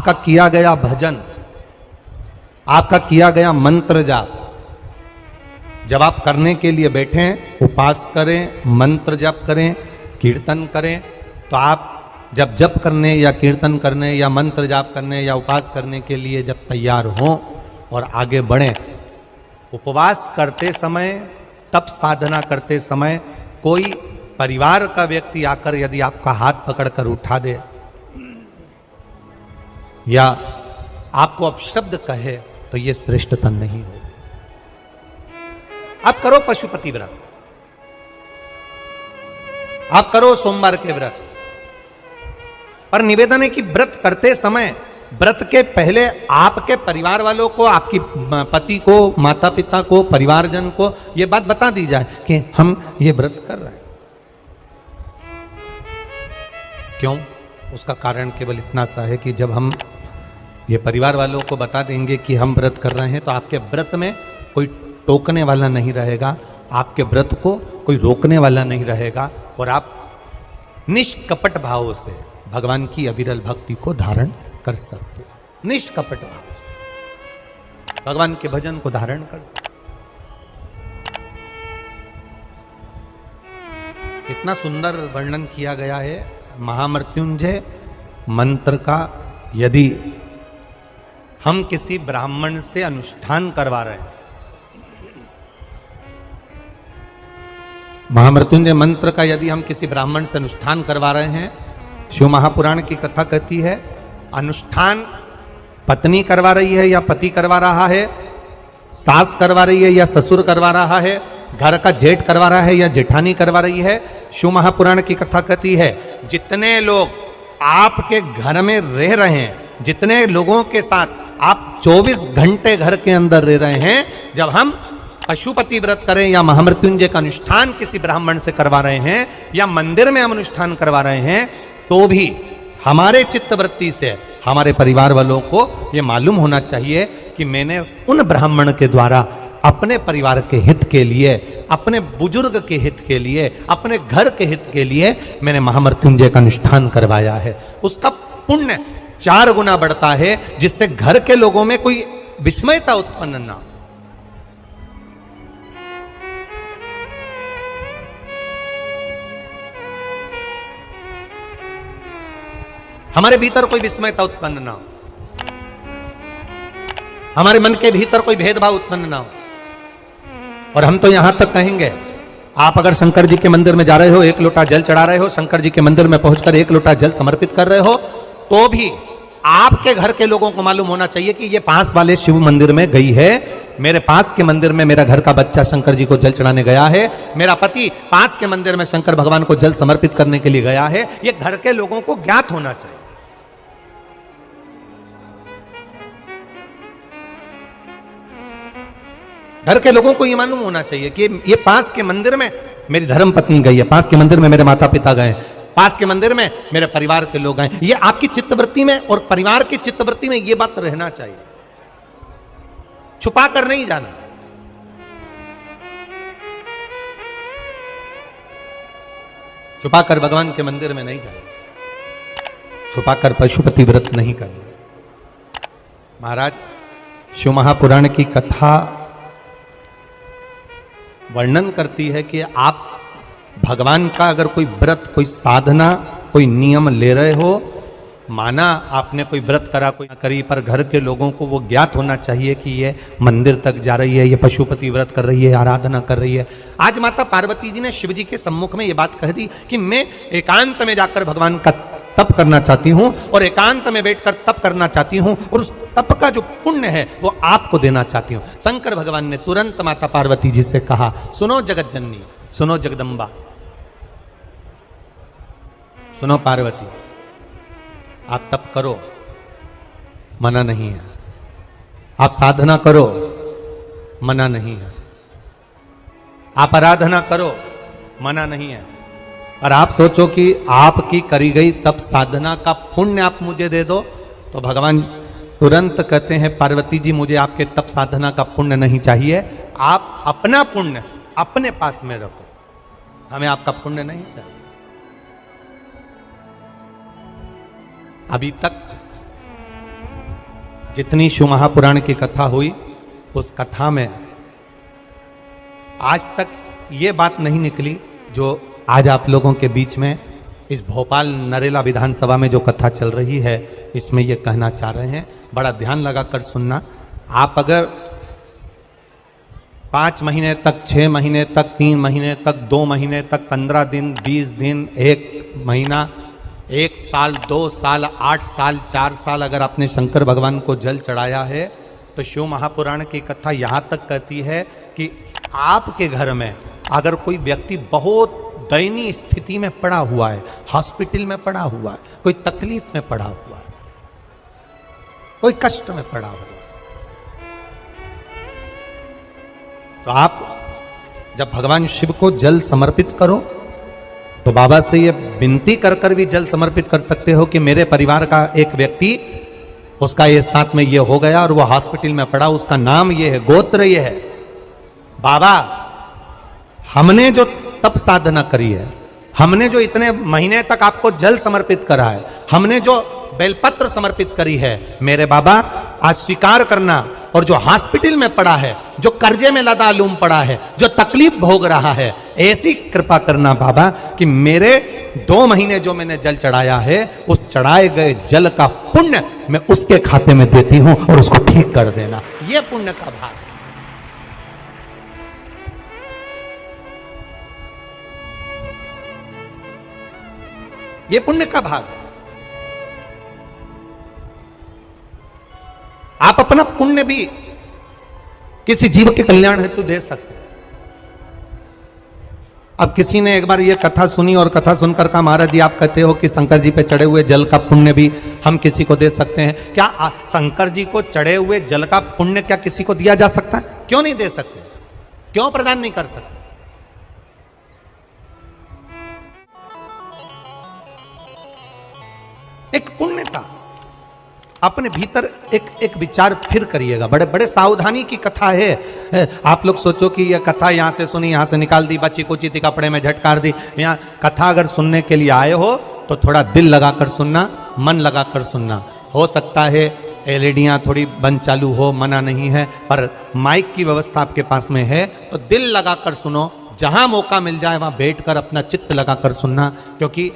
आपका किया गया भजन, आपका किया गया मंत्र जाप, जब आप करने के लिए बैठें, उपास करें, मंत्र जाप करें, कीर्तन करें, तो आप जब जप करने या कीर्तन करने या मंत्र जाप करने या उपास करने के लिए जब तैयार हों और आगे बढ़ें, उपवास करते समय, तप साधना करते समय कोई परिवार का व्यक्ति आकर यदि आपका हाथ पकड़कर उठा दे या आपको अपशब्द कहे, तो ये श्रेष्ठता नहीं हो। आप करो पशुपति व्रत, आप करो सोमवार के व्रत, पर निवेदन है कि व्रत करते समय, व्रत के पहले आपके परिवार वालों को, आपकी पति को, माता पिता को, परिवारजन को यह बात बता दी जाए कि हम ये व्रत कर रहे हैं। क्यों? उसका कारण केवल इतना सा है कि जब हम ये परिवार वालों को बता देंगे कि हम व्रत कर रहे हैं, तो आपके व्रत में कोई टोकने वाला नहीं रहेगा, आपके व्रत को कोई रोकने वाला नहीं रहेगा, और आप निष्कपट भाव से भगवान की अविरल भक्ति को धारण कर सकते हो। निष्कपट भाव से भगवान के भजन को धारण कर सकते। इतना सुंदर वर्णन किया गया है महामृत्युंजय मंत्र का। यदि हम किसी ब्राह्मण से अनुष्ठान करवा रहे हैं, महामृत्युंजय मंत्र का यदि हम किसी ब्राह्मण से अनुष्ठान करवा रहे हैं, शिव महापुराण की कथा कहती है, अनुष्ठान पत्नी करवा रही है या पति करवा रहा है, सास करवा रही है या ससुर करवा रहा है, घर का जेठ करवा रहा है या जेठानी करवा रही है। शिव महापुराण की कथा कहती है, जितने लोग आपके घर में रह रहे हैं, जितने लोगों के साथ आप 24 घंटे घर के अंदर रह रहे हैं, जब हम पशुपति व्रत करें या महामृत्युंजय का अनुष्ठान किसी ब्राह्मण से करवा रहे हैं या मंदिर में हम अनुष्ठान करवा रहे हैं, तो भी हमारे चित्तवृत्ति से हमारे परिवार वालों को ये मालूम होना चाहिए कि मैंने उन ब्राह्मण के द्वारा अपने परिवार के हित के लिए, अपने बुजुर्ग के हित के लिए, अपने घर के हित के लिए मैंने महामृत्युंजय का अनुष्ठान करवाया है। उसका पुण्य 4 गुना बढ़ता है, जिससे घर के लोगों में कोई विस्मयता उत्पन्न ना हो। हमारे भीतर कोई विस्मयता उत्पन्न ना हो, हमारे मन के भीतर कोई भेदभाव उत्पन्न ना हो। और हम तो यहां तक कहेंगे, आप अगर शंकर जी के मंदिर में जा रहे हो, 1 लोटा जल चढ़ा रहे हो, शंकर जी के मंदिर में पहुंचकर 1 लोटा जल समर्पित कर रहे हो, तो भी आपके घर के लोगों को मालूम होना चाहिए कि ये पास वाले शिव मंदिर में गई है, मेरे पास के मंदिर में मेरा घर का बच्चा शंकर जी को जल चढ़ाने गया है, मेरा पति पास के मंदिर में शंकर भगवान को जल समर्पित करने के लिए गया है। ये घर के लोगों को ज्ञात होना चाहिए। घर के लोगों को ये मालूम होना चाहिए कि ये पास के मंदिर में मेरी धर्म पत्नी गई है, पास के मंदिर में मेरे माता पिता गए, पास के मंदिर में मेरे परिवार के लोग गए। ये आपकी चित्तवृत्ति में और परिवार की चित्तवृत्ति में ये बात रहना चाहिए, छुपा कर नहीं जाना। छुपा कर भगवान के मंदिर में नहीं जाना, छुपा कर पशुपति व्रत नहीं करना। महाराज, शिव महापुराण की कथा वर्णन करती है कि आप भगवान का अगर कोई व्रत, कोई साधना, कोई नियम ले रहे हो, माना आपने कोई व्रत करा, कोई करी, पर घर के लोगों को वो ज्ञात होना चाहिए कि ये मंदिर तक जा रही है, ये पशुपति व्रत कर रही है, आराधना कर रही है। आज माता पार्वती जी ने शिव जी के सम्मुख में ये बात कह दी कि मैं एकांत में जाकर भगवान का तप करना चाहती हूं और एकांत में बैठकर तप करना चाहती हूं, और उस तप का जो पुण्य है वो आपको देना चाहती हूं। शंकर भगवान ने तुरंत माता पार्वती जी से कहा, सुनो जगत जननी, सुनो जगदम्बा, सुनो पार्वती, आप तप करो, मना नहीं है, आप साधना करो, मना नहीं है, आप आराधना करो, मना नहीं है, और आप सोचो कि आपकी करी गई तप साधना का पुण्य आप मुझे दे दो, तो भगवान तुरंत कहते हैं, पार्वती जी मुझे आपके तप साधना का पुण्य नहीं चाहिए, आप अपना पुण्य अपने पास में रखो, हमें आपका पुण्य नहीं चाहिए। अभी तक जितनी शिव महापुराण की कथा हुई, उस कथा में आज तक ये बात नहीं निकली जो आज आप लोगों के बीच में इस भोपाल नरेला विधानसभा में जो कथा चल रही है, इसमें ये कहना चाह रहे हैं। बड़ा ध्यान लगाकर सुनना। आप अगर 5 महीने तक, 6 महीने तक, 3 महीने तक, 2 महीने तक, 15 दिन, 20 दिन, 1 महीना, 1 साल, 2 साल, 8 साल, 4 साल अगर आपने शंकर भगवान को जल चढ़ाया है, तो शिव महापुराण की कथा यहाँ तक कहती है कि आपके घर में अगर कोई व्यक्ति बहुत दयनीय स्थिति में पड़ा हुआ है, हॉस्पिटल में पड़ा हुआ है, कोई तकलीफ में पड़ा हुआ है, कोई कष्ट में पड़ा हुआ है, तो आप जब भगवान शिव को जल समर्पित करो तो बाबा से ये विनती कर कर भी जल समर्पित कर सकते हो कि मेरे परिवार का एक व्यक्ति, उसका ये साथ में ये हो गया और वो हॉस्पिटल में पड़ा, उसका नाम ये है, गोत्र ये है। बाबा, हमने जो तप साधना करी है, हमने जो इतने महीने तक आपको जल समर्पित करा है, हमने जो बेलपत्र समर्पित करी है, मेरे बाबा आज स्वीकार करना। और जो हॉस्पिटल में पड़ा है, जो कर्जे में लदालूम पड़ा है, जो तकलीफ भोग रहा है, ऐसी कृपा करना बाबा कि मेरे 2 महीने जो मैंने जल चढ़ाया है, उस चढ़ाए गए जल का पुण्य मैं उसके खाते में देती हूं और उसको ठीक कर देना। यह पुण्य का भाग है। ये पुण्य का भाग है। आप अपना पुण्य भी किसी जीव के कल्याण हेतु दे सकते हैं। अब किसी ने एक बार ये कथा सुनी और कथा सुनकर कहा, महाराज जी आप कहते हो कि शंकर जी पे चढ़े हुए जल का पुण्य भी हम किसी को दे सकते हैं क्या? शंकर जी को चढ़े हुए जल का पुण्य क्या किसी को दिया जा सकता है? क्यों नहीं दे सकते? क्यों प्रदान नहीं कर सकते? एक पुण्य का अपने भीतर एक विचार फिर करिएगा। बड़े बड़े सावधानी की कथा है। आप लोग सोचो कि यह कथा यहाँ से सुनी, यहाँ से निकाल दी, बच्ची को चीती कपड़े में झटकार दी। यहाँ कथा अगर सुनने के लिए आए हो तो थोड़ा दिल लगाकर सुनना, मन लगाकर सुनना। हो सकता है एलईडियाँ थोड़ी बंद चालू हो, मना नहीं है, पर माइक की व्यवस्था आपके पास में है तो दिल लगाकर सुनो। जहाँ मौका मिल जाए वहाँ बैठकर अपना चित्त लगाकर सुनना, क्योंकि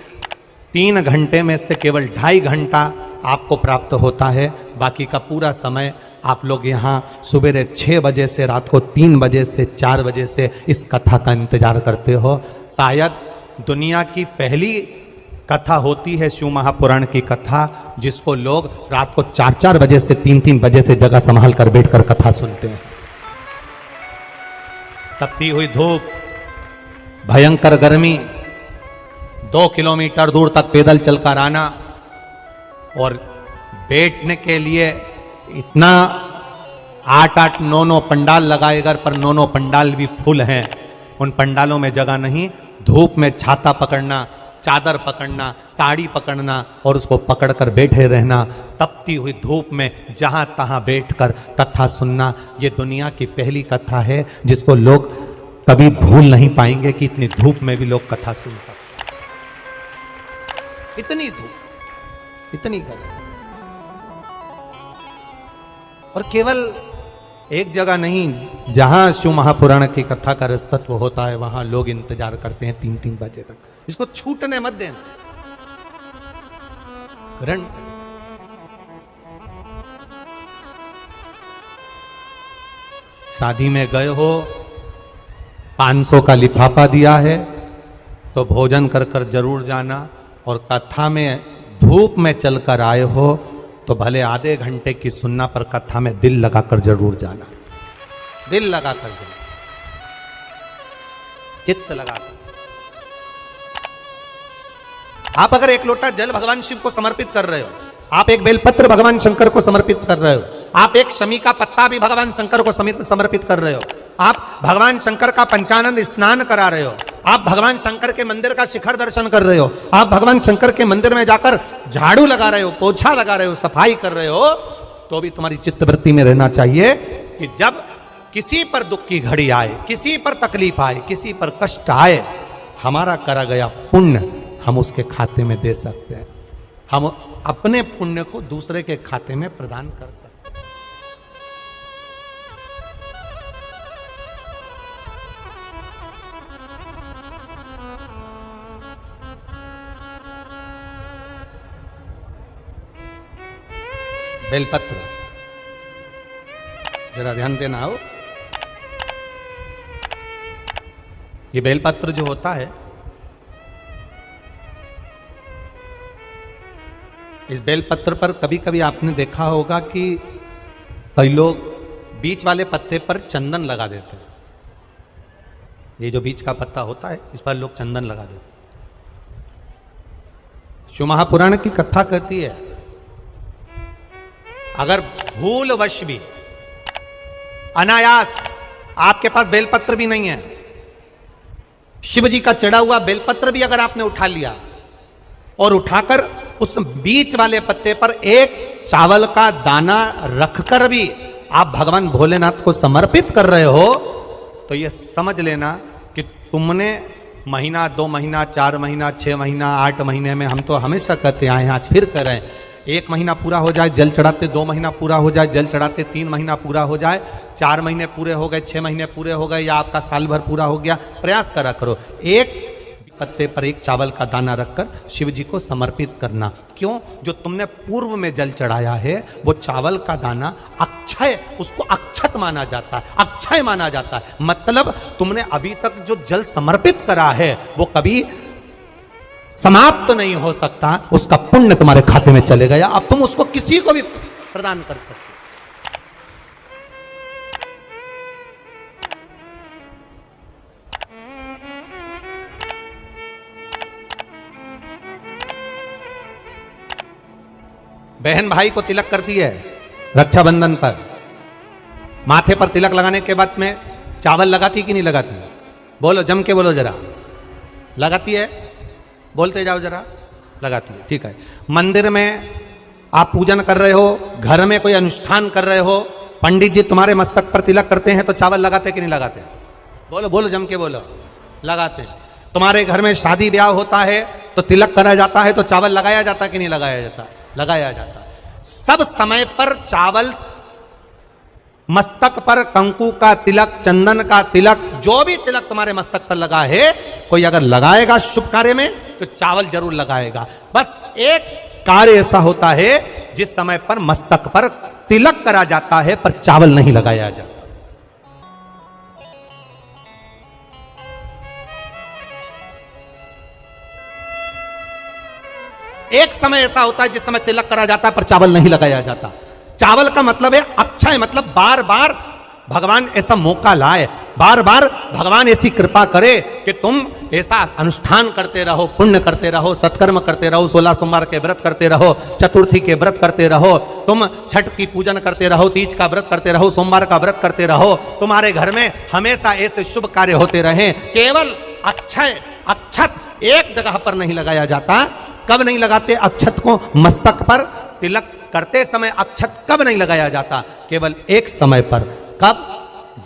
3 घंटे में से केवल 2.5 घंटा आपको प्राप्त होता है। बाकी का पूरा समय आप लोग यहाँ सुबह 6 बजे से रात को 3 बजे से 4 बजे से इस कथा का इंतजार करते हो। शायद दुनिया की पहली कथा होती है शिव महापुराण की कथा, जिसको लोग रात को 4-4 बजे से 3-3 बजे से जगह संभाल कर बैठकर कथा सुनते हैं। तपती हुई धूप, भयंकर गर्मी, 2 किलोमीटर दूर तक पैदल चलकर आना और बैठने के लिए इतना 8-8, 9-9 पंडाल लगाए घर पर, 9-9 पंडाल भी फुल हैं, उन पंडालों में जगह नहीं। धूप में छाता पकड़ना, चादर पकड़ना, साड़ी पकड़ना और उसको पकड़कर बैठे रहना। तपती हुई धूप में जहाँ तहाँ बैठकर कथा सुनना, ये दुनिया की पहली कथा है जिसको लोग कभी भूल नहीं पाएंगे कि इतनी धूप में भी लोग कथा सुन सकते। इतनी धूप, इतनी गर्मी, और केवल एक जगह नहीं, जहां शिव महापुराण की कथा का रसतत्व होता है वहां लोग इंतजार करते हैं 3-3 बजे तक। इसको छूटने मत देना। शादी में गए हो, 500 का लिफाफा दिया है तो भोजन कर कर जरूर जाना, और कथा में धूप में चलकर आए हो तो भले आधे घंटे की सुनना, पर कथा में दिल लगाकर जरूर जाना। दिल लगाकर जाना, चित्त लगाकर। आप अगर 1 लोटा जल भगवान शिव को समर्पित कर रहे हो, आप एक बेलपत्र भगवान शंकर को समर्पित कर रहे हो, आप एक शमी का पत्ता भी भगवान शंकर को समर्पित कर रहे हो, आप भगवान शंकर का पंचानंद स्नान करा रहे हो, आप भगवान शंकर के मंदिर का शिखर दर्शन कर रहे हो, आप भगवान शंकर के मंदिर में जाकर झाड़ू लगा रहे हो, पोछा लगा रहे हो, सफाई कर रहे हो, तो भी तुम्हारी चित्तवृत्ति में रहना चाहिए कि जब किसी पर दुख की घड़ी आए, किसी पर तकलीफ आए, किसी पर कष्ट आए, हमारा करा गया पुण्य हम उसके खाते में दे सकते हैं। हम अपने पुण्य को दूसरे के खाते में प्रदान कर सकते। बेलपत्र जरा ध्यान देना हो, ये बेलपत्र जो होता है, इस बेलपत्र पर कभी कभी आपने देखा होगा कि कई लोग बीच वाले पत्ते पर चंदन लगा देते हैं। ये जो बीच का पत्ता होता है इस पर लोग चंदन लगा देते हैं। शिव महापुराण की कथा कहती है अगर भूलवश भी अनायास आपके पास बेलपत्र भी नहीं है, शिव जी का चढ़ा हुआ बेलपत्र भी अगर आपने उठा लिया और उठाकर उस बीच वाले पत्ते पर एक चावल का दाना रखकर भी आप भगवान भोलेनाथ को समर्पित कर रहे हो, तो ये समझ लेना कि तुमने महीना, 2 महीना, 4 महीना, 6 महीना, 8 महीने में, हम तो हमेशा कहते आए हैं, आज फिर कह रहे हैं, 1 महीना पूरा हो जाए जल चढ़ाते, 2 महीना पूरा हो जाए जल चढ़ाते, 3 महीना पूरा हो जाए, 4 महीने पूरे हो गए, 6 महीने पूरे हो गए, या आपका साल भर पूरा हो गया, प्रयास करा करो एक पत्ते पर एक चावल का दाना रखकर शिव जी को समर्पित करना। क्यों? जो तुमने पूर्व में जल चढ़ाया है वो चावल का दाना अक्षय, उसको अक्षत माना जाता है, अक्षय माना जाता है। मतलब तुमने अभी तक जो जल समर्पित करा है वो कभी समाप्त नहीं हो सकता, उसका पुण्य तुम्हारे खाते में चले गया, अब तुम उसको किसी को भी प्रदान कर सकते। बहन भाई को तिलक करती है रक्षाबंधन पर, माथे पर तिलक लगाने के बाद में चावल लगाती कि नहीं लगाती? बोलो, जम के बोलो जरा। लगाती है? बोलते जाओ जरा। लगाती है, ठीक है। मंदिर में आप पूजन कर रहे हो, घर में कोई अनुष्ठान कर रहे हो, पंडित जी तुम्हारे मस्तक पर तिलक करते हैं तो चावल लगाते कि नहीं लगाते? बोलो बोलो, जम के बोलो। लगाते हैं। तुम्हारे घर में शादी ब्याह होता है तो तिलक करा जाता है तो चावल लगाया जाता कि नहीं लगाया जाता? लगाया जाता। सब समय पर चावल, मस्तक पर कंकु का तिलक, चंदन का तिलक, जो भी तिलक तुम्हारे मस्तक पर लगा है, कोई अगर लगाएगा शुभ कार्य में तो चावल जरूर लगाएगा। बस एक कार्य ऐसा होता है जिस समय पर मस्तक पर तिलक करा जाता है पर चावल नहीं लगाया जाता। एक समय ऐसा होता है जिस समय तिलक करा जाता है पर चावल नहीं लगाया जाता। चावल का मतलब है अक्षय, मतलब बार बार भगवान ऐसा मौका लाए, बार बार भगवान ऐसी कृपा करे कि तुम ऐसा अनुष्ठान करते रहो, पुण्य करते रहो, सत्कर्म करते रहो, 16 सोमवार के व्रत करते रहो, चतुर्थी के व्रत करते रहो, तुम छठ की पूजन करते रहो, तीज का व्रत करते रहो, सोमवार का व्रत करते रहो, तुम्हारे घर में हमेशा ऐसे शुभ कार्य होते रहे। केवल अक्षय, अक्षत एक जगह पर नहीं लगाया जाता। कब नहीं लगाते अक्षत को? मस्तक पर तिलक करते समय अक्षत कब नहीं लगाया जाता? केवल एक समय पर। कब?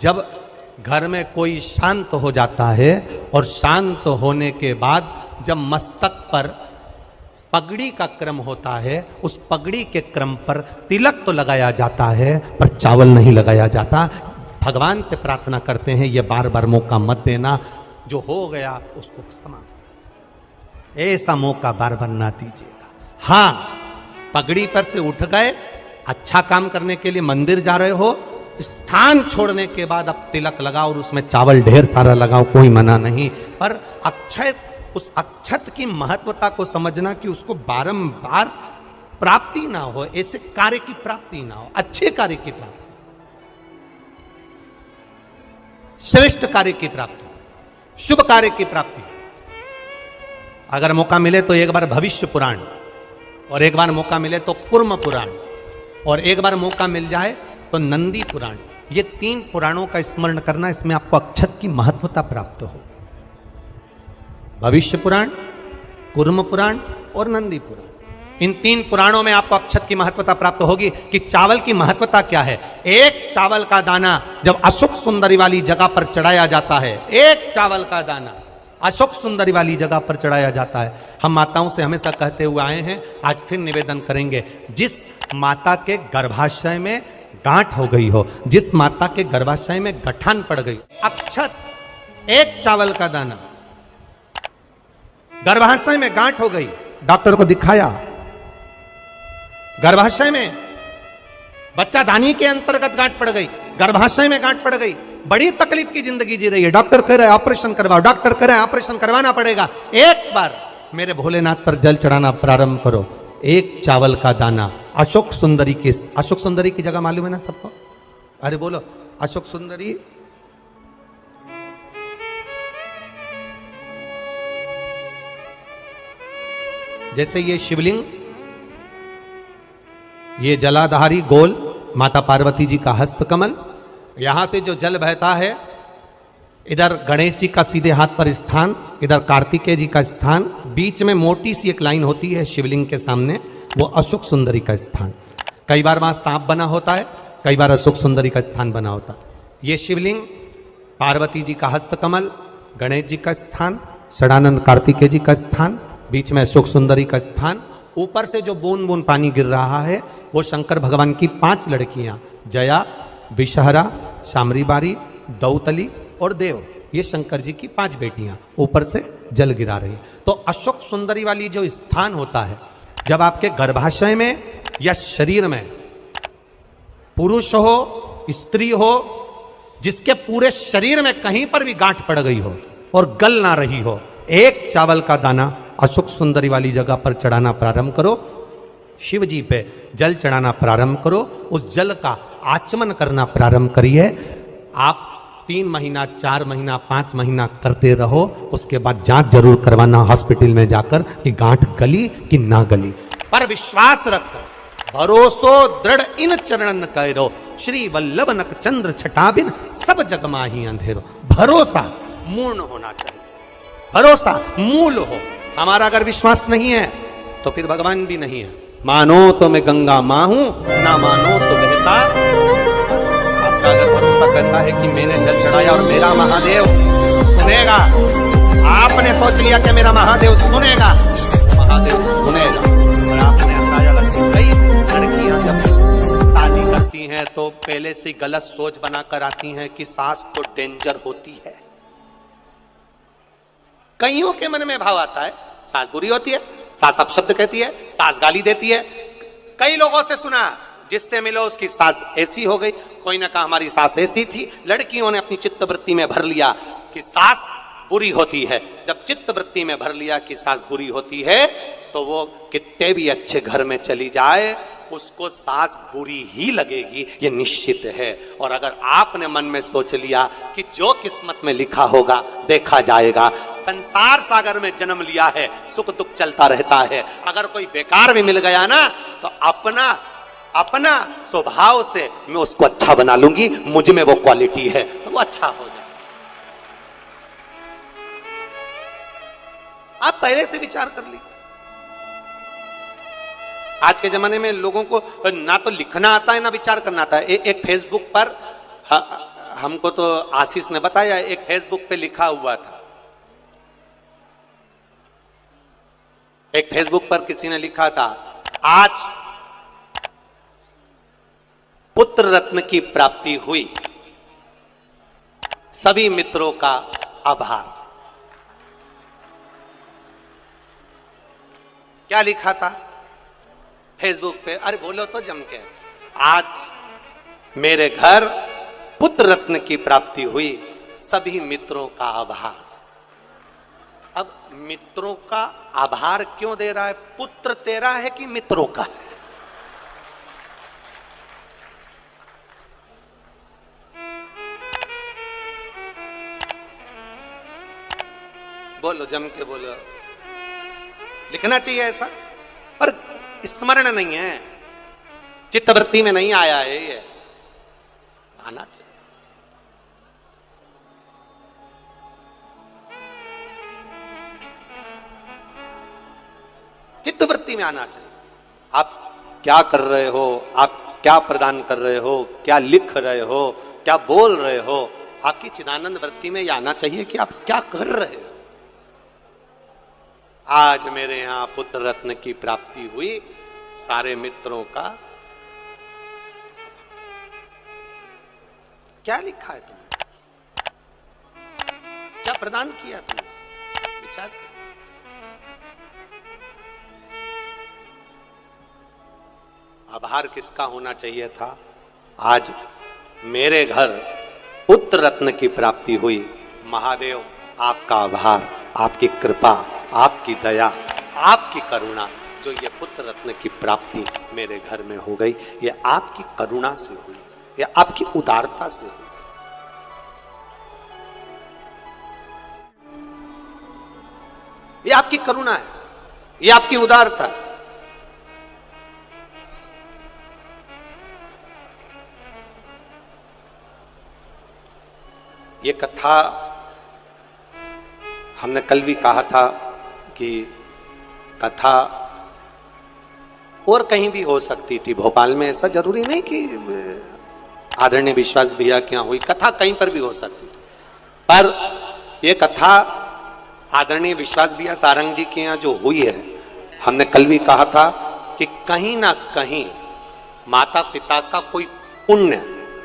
जब घर में कोई शांत हो जाता है और शांत होने के बाद जब मस्तक पर पगड़ी का क्रम होता है, उस पगड़ी के क्रम पर तिलक तो लगाया जाता है पर चावल नहीं लगाया जाता। भगवान से प्रार्थना करते हैं ये बार बार मौका मत देना, जो हो गया उसको समाप्त, ऐसा मौका बार बार ना दीजिएगा। हाँ, पगड़ी पर से उठ गए, अच्छा काम करने के लिए मंदिर जा रहे हो, स्थान छोड़ने के बाद अब तिलक लगाओ और उसमें चावल ढेर सारा लगाओ, कोई मना नहीं। पर अक्षय, उस अक्षत की महत्वता को समझना कि उसको बारंबार प्राप्ति ना हो, ऐसे कार्य की प्राप्ति ना हो, अच्छे कार्य की प्राप्ति, श्रेष्ठ कार्य की प्राप्ति, शुभ कार्य की प्राप्ति। अगर मौका मिले तो एक बार भविष्य पुराण, और एक बार मौका मिले तो कुर्म पुराण, और एक बार मौका मिल जाए तो नंदी पुराण, ये 3 पुराणों का स्मरण करना, इसमें आपको अक्षत की महत्वता प्राप्त हो। भविष्य पुराण, कुर्म पुराण और नंदी पुराण, इन 3 पुराणों में आपको अक्षत की महत्वता प्राप्त होगी कि चावल की महत्वता क्या है। एक चावल का दाना जब अशुक सुंदरी वाली जगह पर चढ़ाया जाता है, एक चावल का दाना, अशोक सुंदरी वाली जगह पर चढ़ाया जाता है। हम माताओं से हमेशा कहते हुए आए हैं, आज फिर निवेदन करेंगे, जिस माता के गर्भाशय में गांठ हो गई हो, जिस माता के गर्भाशय में गठान पड़ गई, अक्षत एक चावल का दाना, गर्भाशय में गांठ हो गई, डॉक्टर को दिखाया, गर्भाशय में बच्चा दानी के अंतर्गत गांठ पड़ गई, गर्भाशय में गांठ पड़ गई, बड़ी तकलीफ की जिंदगी जी रही है, डॉक्टर कह रहे हैं ऑपरेशन करवाओ, डॉक्टर कह रहे हैं ऑपरेशन करवाना पड़ेगा, एक बार मेरे भोलेनाथ पर जल चढ़ाना प्रारंभ करो, एक चावल का दाना। अशोक सुंदरी की जगह मालूम है ना सबको? अरे बोलो, अशोक सुंदरी जैसे ये शिवलिंग, ये जलाधारी गोल माता पार्वती जी का हस्त कमल, यहां से जो जल बहता है, इधर गणेश जी का सीधे हाथ पर स्थान, इधर कार्तिकेय जी का स्थान, बीच में मोटी सी एक लाइन होती है शिवलिंग के सामने, वो अशोक सुंदरी का स्थान। कई बार वहां सांप बना होता है, कई बार अशोक सुंदरी का स्थान बना होता है। ये शिवलिंग, पार्वती जी का हस्त कमल, गणेश जी का स्थान, षडानंद कार्तिकेय जी का स्थान, बीच में अशोक सुंदरी का स्थान, ऊपर से जो बूंद बूंद पानी गिर रहा है वो शंकर भगवान की 5 लड़कियां, जया, विषहरा, शामरीबारी, दौतली और देव, ये शंकर जी की 5 बेटियां ऊपर से जल गिरा रही। तो अशोक सुंदरी वाली जो स्थान होता है, जब आपके गर्भाशय में या शरीर में पुरुष हो, स्त्री हो, जिसके पूरे शरीर में कहीं पर भी गांठ पड़ गई हो और गल ना रही हो, एक चावल का दाना अशोक सुंदरी वाली जगह पर चढ़ाना प्रारंभ करो, शिव जी पे जल चढ़ाना प्रारंभ करो, उस जल का आचमन करना प्रारंभ करिए। आप 3 महीना, 4 महीना, 5 महीना करते रहो, उसके बाद जांच जरूर करवाना हॉस्पिटल में जाकर कि गांठ गली कि ना गली। पर विश्वास रख, भरोसो दृढ़ इन चरणन करो, श्री वल्लभ नक चंद्र छटाबिन सब जग माही अंधेरो। भरोसा मूर्ण होना चाहिए, भरोसा मूल हो। हमारा अगर विश्वास नहीं है तो फिर भगवान भी नहीं है। मानो तो मैं गंगा मां हूं, ना मानो तो बहता। आपका अगर भरोसा करता है कि मैंने जल चढ़ाया और मेरा महादेव सुनेगा, आपने सोच लिया कि मेरा महादेव सुनेगा, महादेव सुनेगा। और आपने अंदाजा लगा, कई लड़कियां जब शादी करती हैं तो पहले से गलत सोच बनाकर आती हैं कि सास तो डेंजर होती है। कईयों के मन में भाव आता है सास बुरी होती है, सास अपशब्द कहती है, सास गाली देती है। कई लोगों से सुना, जिससे मिलो उसकी सास ऐसी हो गई, कोई ने कहा हमारी सास ऐसी थी। लड़कियों ने अपनी चित्तवृत्ति में भर लिया कि सास बुरी होती है। जब चित्तवृत्ति में भर लिया कि सास बुरी होती है तो वो कितने भी अच्छे घर में चली जाए, उसको सास बुरी ही लगेगी, ये निश्चित है। और अगर आपने मन में सोच लिया कि जो किस्मत में लिखा होगा देखा जाएगा, संसार सागर में जन्म लिया है, सुख दुख चलता रहता है। अगर कोई बेकार भी मिल गया ना तो अपना स्वभाव से मैं उसको अच्छा बना लूंगी, मुझ में वो क्वालिटी है तो वो अच्छा हो जाए। आप पहले से विचार कर लीजिए। आज के जमाने में लोगों को ना तो लिखना आता है ना विचार करना आता है। एक फेसबुक पर हमको तो आशीष ने बताया, एक फेसबुक पे लिखा हुआ था, एक फेसबुक पर किसी ने लिखा था, आज पुत्र रत्न की प्राप्ति हुई, सभी मित्रों का आभार। क्या लिखा था फेसबुक पे? अरे बोलो तो जम के, आज मेरे घर पुत्र रत्न की प्राप्ति हुई, सभी मित्रों का आभार। अब मित्रों का आभार क्यों दे रहा है? पुत्र तेरा है कि मित्रों का है? बोलो, जम के बोलो। लिखना चाहिए ऐसा, पर स्मरण नहीं है, चित्तवृत्ति में नहीं आया है, ये आना चाहिए। चित्तवृत्ति में आना चाहिए। आप क्या कर रहे हो, आप क्या प्रदान कर रहे हो, क्या लिख रहे हो, क्या बोल रहे हो, आपकी चिदानंद वृत्ति में यह आना चाहिए कि आप क्या कर रहे हो। आज मेरे यहां पुत्र रत्न की प्राप्ति हुई। सारे मित्रों का क्या लिखा है तुमने, क्या प्रदान किया तुमने, विचार करो। आभार किसका होना चाहिए था? आज मेरे घर पुत्र रत्न की प्राप्ति हुई। महादेव आपका आभार, आपकी कृपा, आपकी दया, आपकी करुणा, जो ये पुत्र रत्न की प्राप्ति मेरे घर में हो गई, ये आपकी करुणा से हुई, ये आपकी उदारता से हुई। ये आपकी करुणा है, ये आपकी उदारता है। ये कथा हमने कल भी कहा था कि कथा और कहीं भी हो सकती थी। भोपाल में ऐसा जरूरी नहीं कि आदरणीय विश्वास भैया के यहाँ हुई, कथा कहीं पर भी हो सकती थी। पर यह कथा आदरणीय विश्वास भैया सारंग जी के यहाँ जो हुई है, हमने कल भी कहा था कि कहीं ना कहीं माता पिता का कोई पुण्य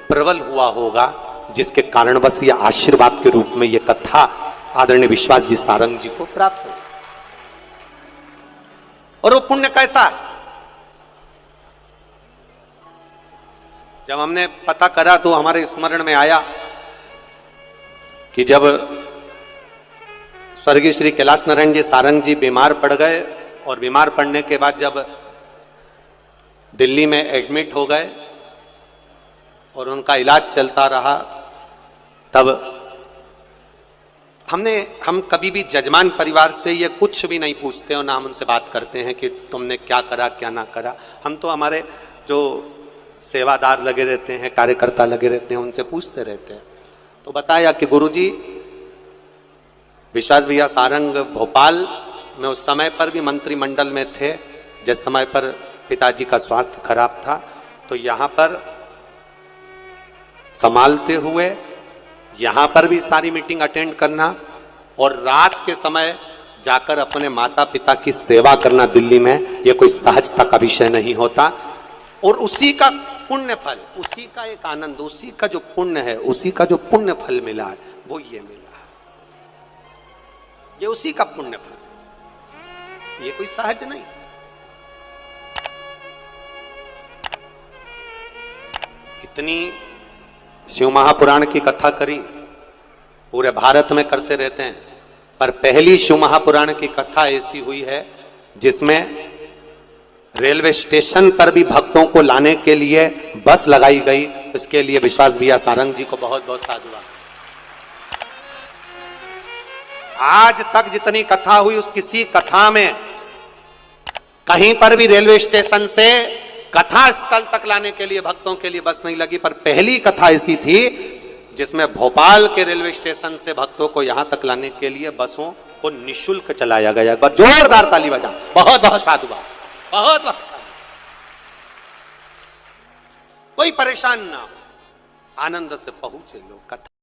प्रबल हुआ होगा, जिसके कारण बस ये आशीर्वाद के रूप में ये कथा आदरणीय विश्वास जी सारंग जी को प्राप्त हो। और वो पुण्य कैसा है? जब हमने पता करा तो हमारे स्मरण में आया कि जब स्वर्गीय श्री कैलाश नारायण जी सारंग जी बीमार पड़ गए, और बीमार पड़ने के बाद जब दिल्ली में एडमिट हो गए और उनका इलाज चलता रहा, तब हम कभी भी जजमान परिवार से ये कुछ भी नहीं पूछते और ना हम उनसे बात करते हैं कि तुमने क्या करा क्या ना करा। हम तो हमारे जो सेवादार लगे रहते हैं, कार्यकर्ता लगे रहते हैं, उनसे पूछते रहते हैं। तो बताया कि गुरुजी विश्वास भैया सारंग भोपाल में उस समय पर भी मंत्रिमंडल में थे, जिस समय पर पिताजी का स्वास्थ्य खराब था, तो यहाँ पर संभालते हुए यहाँ पर भी सारी मीटिंग अटेंड करना और रात के समय जाकर अपने माता पिता की सेवा करना दिल्ली में, यह कोई सहजता का विषय नहीं होता। और उसी का पुण्य फल, उसी का एक आनंद, उसी का जो पुण्य है, उसी का जो पुण्य फल मिला है, वो ये मिला है। ये उसी का पुण्य फल, ये कोई सहज नहीं। इतनी शिव महापुराण की कथा करी, पूरे भारत में करते रहते हैं, पर पहली शिव महापुराण की कथा ऐसी हुई है जिसमें रेलवे स्टेशन पर भी भक्तों को लाने के लिए बस लगाई गई। इसके लिए विश्वास भैया सारंग जी को बहुत बहुत साधुवाद। आज तक जितनी कथा हुई, उस किसी कथा में कहीं पर भी रेलवे स्टेशन से कथा स्थल तक लाने के लिए भक्तों के लिए बस नहीं लगी। पर पहली कथा ऐसी थी जिसमें भोपाल के रेलवे स्टेशन से भक्तों को यहां तक लाने के लिए बसों को निःशुल्क चलाया गया। एक बार जोरदार ताली बजा, बहुत बहुत साधुवाद, बहुत बहुत साधुवाद। कोई परेशान ना हो, आनंद से पहुंचे लोग कथा।